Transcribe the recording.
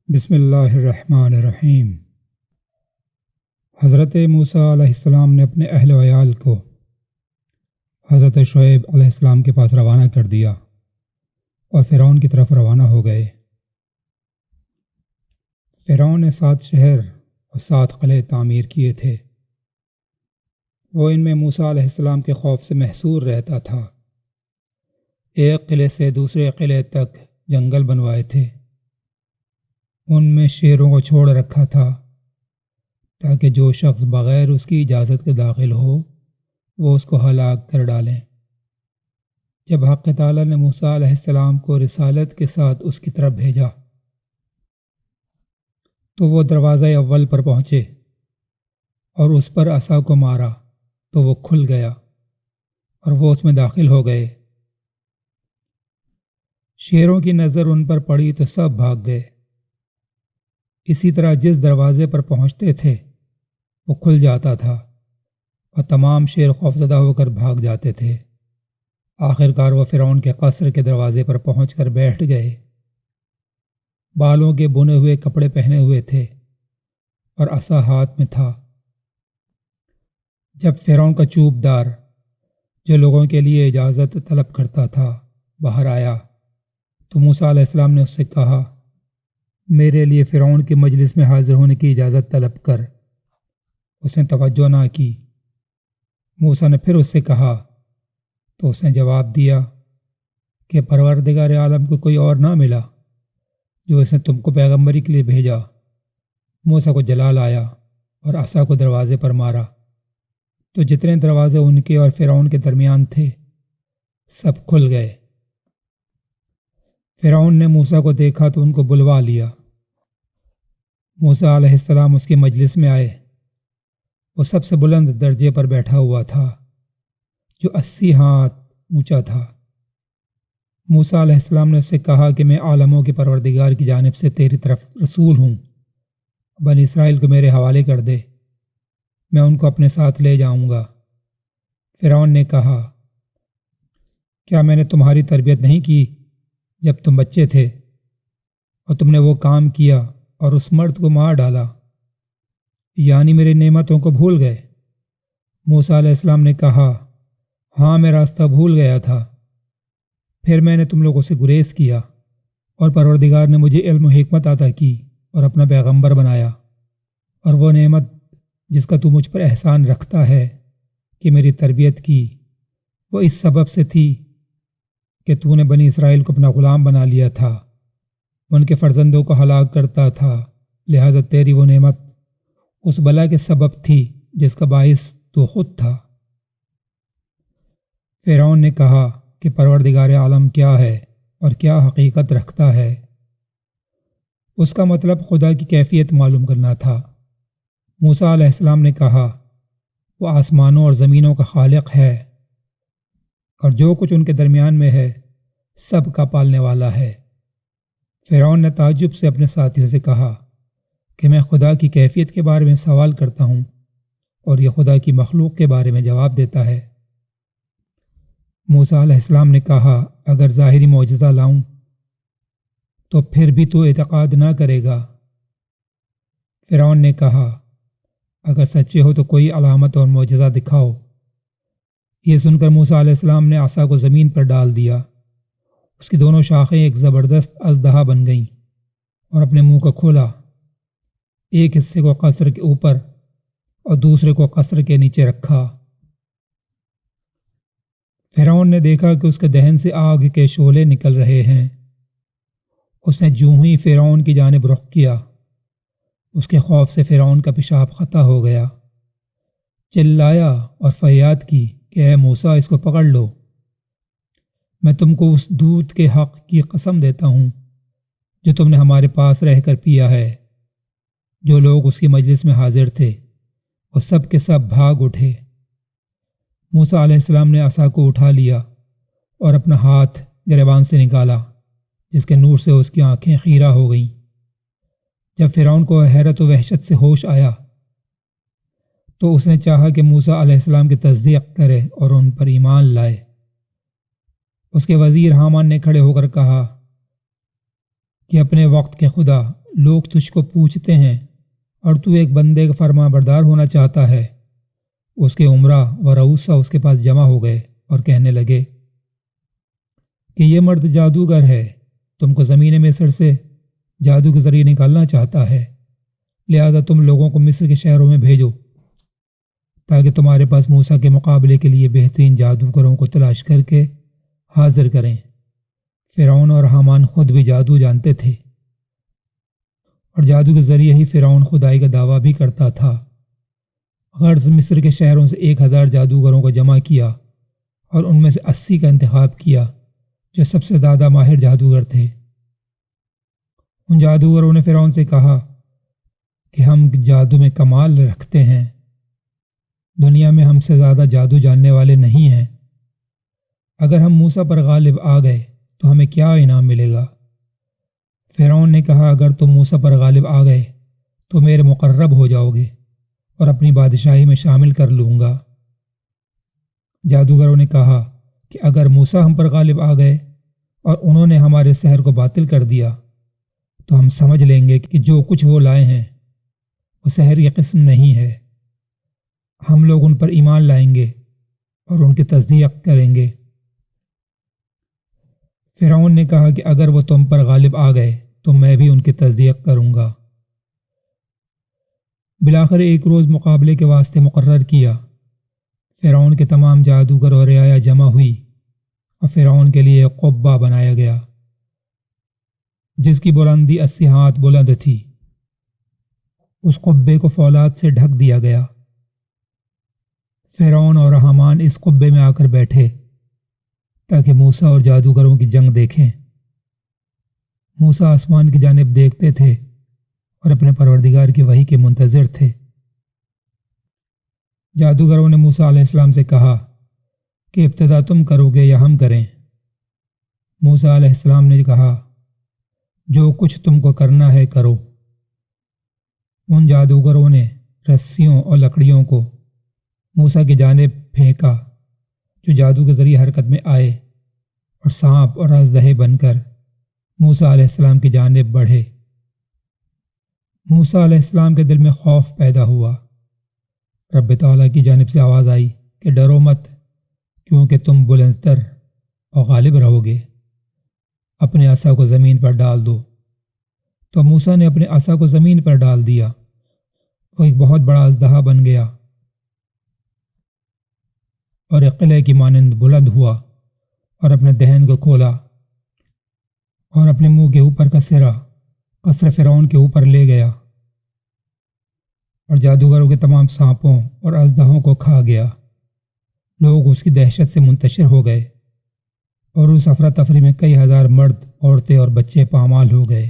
بسم اللہ الرحمن الرحیم۔ حضرت موسیٰ علیہ السلام نے اپنے اہل و عیال کو حضرت شعیب علیہ السلام کے پاس روانہ کر دیا اور فرعون کی طرف روانہ ہو گئے۔ فرعون نے 7 شہر اور 7 قلعے تعمیر کیے تھے۔ وہ ان میں موسیٰ علیہ السلام کے خوف سے محصور رہتا تھا۔ ایک قلعے سے دوسرے قلعے تک جنگل بنوائے تھے۔ ان میں شیروں کو چھوڑ رکھا تھا تاکہ جو شخص بغیر اس کی اجازت کے داخل ہو وہ اس کو ہلاک کر ڈالیں۔ جب حق تعالی نے موسیٰ علیہ السلام کو رسالت کے ساتھ اس کی طرف بھیجا تو وہ دروازہ اول پر پہنچے اور اس پر عصا کو مارا تو وہ کھل گیا اور وہ اس میں داخل ہو گئے۔ شیروں کی نظر ان پر پڑی تو سب بھاگ گئے۔ اسی طرح جس دروازے پر پہنچتے تھے وہ کھل جاتا تھا اور تمام شیر خوفزدہ ہو کر بھاگ جاتے تھے۔ آخر کار وہ فرعون کے قصر کے دروازے پر پہنچ کر بیٹھ گئے۔ بالوں کے بنے ہوئے کپڑے پہنے ہوئے تھے اور عصا ہاتھ میں تھا۔ جب فرعون کا چوب دار جو لوگوں کے لیے اجازت طلب کرتا تھا باہر آیا تو موسیٰ علیہ السلام نے اس سے کہا، میرے لیے فرعون کی مجلس میں حاضر ہونے کی اجازت طلب کر۔ اس نے توجہ نہ کی۔ موسیٰ نے پھر اس سے کہا تو اس نے جواب دیا کہ پروردگار عالم کو کوئی اور نہ ملا جو اس نے تم کو پیغمبری کے لیے بھیجا۔ موسیٰ کو جلال آیا اور عصا کو دروازے پر مارا تو جتنے دروازے ان کے اور فرعون کے درمیان تھے سب کھل گئے۔ فرعون نے موسیٰ کو دیکھا تو ان کو بلوا لیا۔ موسیٰ علیہ السلام اس کی مجلس میں آئے۔ وہ سب سے بلند درجے پر بیٹھا ہوا تھا جو 80 ہاتھ اونچا تھا۔ موسیٰ علیہ السلام نے اس سے کہا کہ میں عالموں کے پروردگار کی جانب سے تیری طرف رسول ہوں، بنی اسرائیل کو میرے حوالے کر دے، میں ان کو اپنے ساتھ لے جاؤں گا۔ فرعون نے کہا، کیا میں نے تمہاری تربیت نہیں کی جب تم بچے تھے اور تم نے وہ کام کیا اور اس مرد کو مار ڈالا، یعنی میری نعمتوں کو بھول گئے؟ موسیٰ علیہ السلام نے کہا، ہاں میں راستہ بھول گیا تھا، پھر میں نے تم لوگوں سے گریز کیا اور پروردگار نے مجھے علم و حکمت عطا کی اور اپنا پیغمبر بنایا، اور وہ نعمت جس کا تو مجھ پر احسان رکھتا ہے کہ میری تربیت کی، وہ اس سبب سے تھی کہ تو نے بنی اسرائیل کو اپنا غلام بنا لیا تھا، ان کے فرزندوں کو ہلاک کرتا تھا، لہذا تیری وہ نعمت اس بلا کے سبب تھی جس کا باعث تو خود تھا۔ فرعون نے کہا کہ پروردگار عالم کیا ہے اور کیا حقیقت رکھتا ہے؟ اس کا مطلب خدا کی کیفیت معلوم کرنا تھا۔ موسیٰ علیہ السلام نے کہا، وہ آسمانوں اور زمینوں کا خالق ہے اور جو کچھ ان کے درمیان میں ہے سب کا پالنے والا ہے۔ فرعون نے تعجب سے اپنے ساتھیوں سے کہا کہ میں خدا کی کیفیت کے بارے میں سوال کرتا ہوں اور یہ خدا کی مخلوق کے بارے میں جواب دیتا ہے۔ موسیٰ علیہ السلام نے کہا، اگر ظاہری معجزہ لاؤں تو پھر بھی تو اعتقاد نہ کرے گا۔ فرعون نے کہا، اگر سچے ہو تو کوئی علامت اور معجزہ دکھاؤ۔ یہ سن کر موسیٰ علیہ السلام نے عصا کو زمین پر ڈال دیا۔ اس کی دونوں شاخیں ایک زبردست اژدہا بن گئیں اور اپنے منہ کو کھولا۔ ایک حصے کو قصر کے اوپر اور دوسرے کو قصر کے نیچے رکھا۔ فرعون نے دیکھا کہ اس کے دہن سے آگ کے شعلے نکل رہے ہیں۔ اس نے جوں ہی فرعون کی جانب رخ کیا، اس کے خوف سے فرعون کا پیشاب خطا ہو گیا۔ چلایا اور فریاد کی کہ اے موسیٰ، اس کو پکڑ لو، میں تم کو اس دودھ کے حق کی قسم دیتا ہوں جو تم نے ہمارے پاس رہ کر پیا ہے۔ جو لوگ اس کی مجلس میں حاضر تھے وہ سب کے سب بھاگ اٹھے۔ موسیٰ علیہ السلام نے عصا کو اٹھا لیا اور اپنا ہاتھ گریبان سے نکالا جس کے نور سے اس کی آنکھیں خیرہ ہو گئیں۔ جب فرعون کو حیرت و وحشت سے ہوش آیا تو اس نے چاہا کہ موسیٰ علیہ السلام کی تصدیق کرے اور ان پر ایمان لائے۔ اس کے وزیر حامان نے کھڑے ہو کر کہا کہ اپنے وقت کے خدا لوگ تجھ کو پوچھتے ہیں اور تو ایک بندے کا فرما بردار ہونا چاہتا ہے۔ اس کے عمرہ و رؤسا اس کے پاس جمع ہو گئے اور کہنے لگے کہ یہ مرد جادوگر ہے، تم کو زمین مصر سے جادو کے ذریعے نکالنا چاہتا ہے، لہذا تم لوگوں کو مصر کے شہروں میں بھیجو تاکہ تمہارے پاس موسیٰ کے مقابلے کے لیے بہترین جادوگروں کو تلاش کر کے حاضر کریں۔ فرعون اور حامان خود بھی جادو جانتے تھے اور جادو کے ذریعے ہی فرعون خدائی کا دعویٰ بھی کرتا تھا۔ غرض مصر کے شہروں سے 1000 جادوگروں کو جمع کیا اور ان میں سے 80 کا انتخاب کیا جو سب سے زیادہ ماہر جادوگر تھے۔ ان جادوگروں نے فرعون سے کہا کہ ہم جادو میں کمال رکھتے ہیں، دنیا میں ہم سے زیادہ جادو جاننے والے نہیں ہیں، اگر ہم موسیٰ پر غالب آ گئے تو ہمیں کیا انعام ملے گا؟ فرعون نے کہا اگر تم موسیٰ پر غالب آ گئے تو میرے مقرب ہو جاؤ گے اور اپنی بادشاہی میں شامل کر لوں گا۔ جادوگروں نے کہا کہ اگر موسیٰ ہم پر غالب آ گئے اور انہوں نے ہمارے سحر کو باطل کر دیا تو ہم سمجھ لیں گے کہ جو کچھ وہ لائے ہیں وہ سحر کی قسم نہیں ہے، ہم لوگ ان پر ایمان لائیں گے اور ان کی تصدیق کریں گے۔ فرعون نے کہا کہ اگر وہ تم پر غالب آ گئے تو میں بھی ان کی تصدیق کروں گا۔ بالآخر ایک روز مقابلے کے واسطے مقرر کیا۔ فرعون کے تمام جادوگر اور رعایا جمع ہوئی اور فرعون کے لیے ایک قبہ بنایا گیا جس کی بلندی 80 ہاتھ بلند تھی۔ اس قبے کو فولاد سے ڈھک دیا گیا۔ فرعون اور حامان اس قبے میں آ کر بیٹھے تاکہ موسیٰ اور جادوگروں کی جنگ دیکھیں۔ موسیٰ آسمان کی جانب دیکھتے تھے اور اپنے پروردگار کی وحی کے منتظر تھے۔ جادوگروں نے موسیٰ علیہ السلام سے کہا کہ ابتدا تم کرو گے یا ہم کریں؟ موسیٰ علیہ السلام نے کہا جو کچھ تم کو کرنا ہے کرو۔ ان جادوگروں نے رسیوں اور لکڑیوں کو موسیٰ کی جانب پھینکا جو جادو کے ذریعے حرکت میں آئے اور سانپ اور اژدہے بن کر موسیٰ علیہ السلام کی جانب بڑھے۔ موسیٰ علیہ السلام کے دل میں خوف پیدا ہوا۔ رب تعالیٰ کی جانب سے آواز آئی کہ ڈرو مت، کیونکہ تم بلند تر اور غالب رہو گے، اپنے عصا کو زمین پر ڈال دو۔ تو موسیٰ نے اپنے عصا کو زمین پر ڈال دیا، وہ ایک بہت بڑا اژدہا بن گیا اور ایک قلعے کی مانند بلند ہوا اور اپنے دہن کو کھولا اور اپنے منہ کے اوپر کا سرا قصر فرعون کے اوپر لے گیا اور جادوگروں کے تمام سانپوں اور اژدہوں کو کھا گیا۔ لوگ اس کی دہشت سے منتشر ہو گئے اور اس افراتفری میں کئی ہزار مرد، عورتیں اور بچے پامال ہو گئے۔